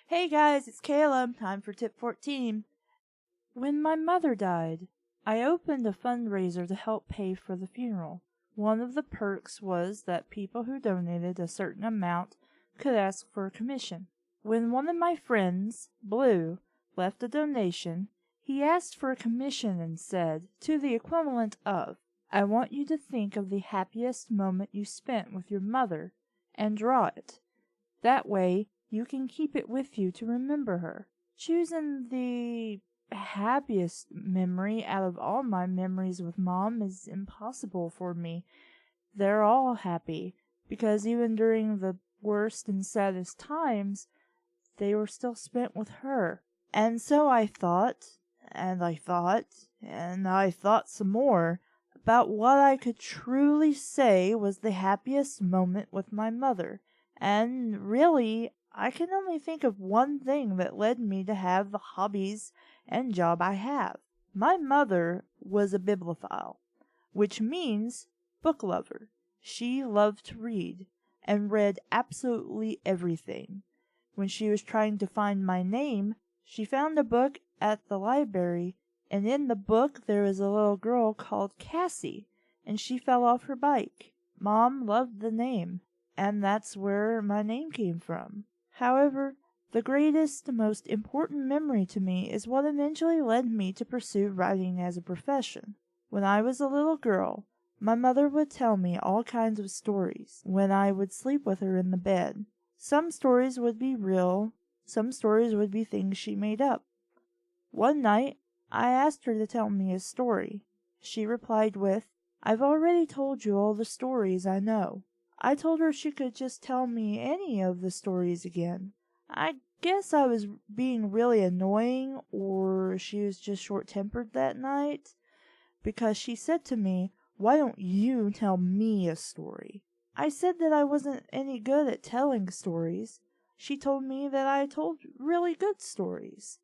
Hey guys, it's Kayla. Time for tip 14. When my mother died, I opened a fundraiser to help pay for the funeral. One of the perks was that people who donated a certain amount could ask for a commission. When one of my friends, Blue, left a donation, he asked for a commission and said, to the equivalent of, I want you to think of the happiest moment you spent with your mother and draw it. That way, you can keep it with you to remember her. Choosing the happiest memory out of all my memories with Mom is impossible for me. They're all happy, because even during the worst and saddest times, they were still spent with her. And so I thought, and I thought, and I thought some more about what I could truly say was the happiest moment with my mother. And really, I can only think of one thing that led me to have the hobbies and job I have. My mother was a bibliophile, which means book lover. She loved to read, and read absolutely everything. When she was trying to find my name, she found a book at the library, and in the book there was a little girl called Kassie, and she fell off her bike. Mom loved the name, and that's where my name came from. However, the greatest, most important memory to me is what eventually led me to pursue writing as a profession. When I was a little girl, my mother would tell me all kinds of stories when I would sleep with her in the bed. Some stories would be real, some stories would be things she made up. One night, I asked her to tell me a story. She replied with, I've already told you all the stories I know. I told her she could just tell me any of the stories again. I guess I was being really annoying, or she was just short-tempered that night, because she said to me, why don't you tell me a story? I said that I wasn't any good at telling stories. She told me that I told really good stories.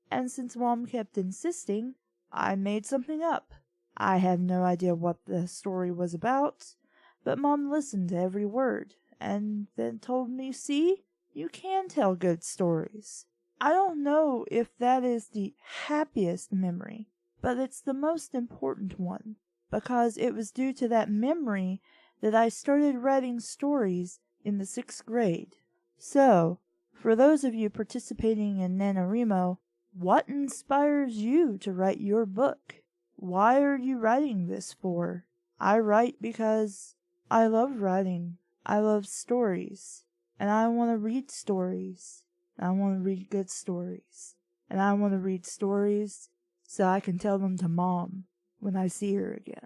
And since Mom kept insisting, I made something up. I had no idea what the story was about, but Mom listened to every word, and then told me, see, you can tell good stories. I don't know if that is the happiest memory, but it's the most important one, because it was due to that memory that I started writing stories in the 6th grade. So, for those of you participating in NanoWrimo, what inspires you to write your book? Why are you writing this for? I write because I love writing. I love stories. And I want to read stories. And I want to read good stories. And I want to read stories so I can tell them to Mom when I see her again.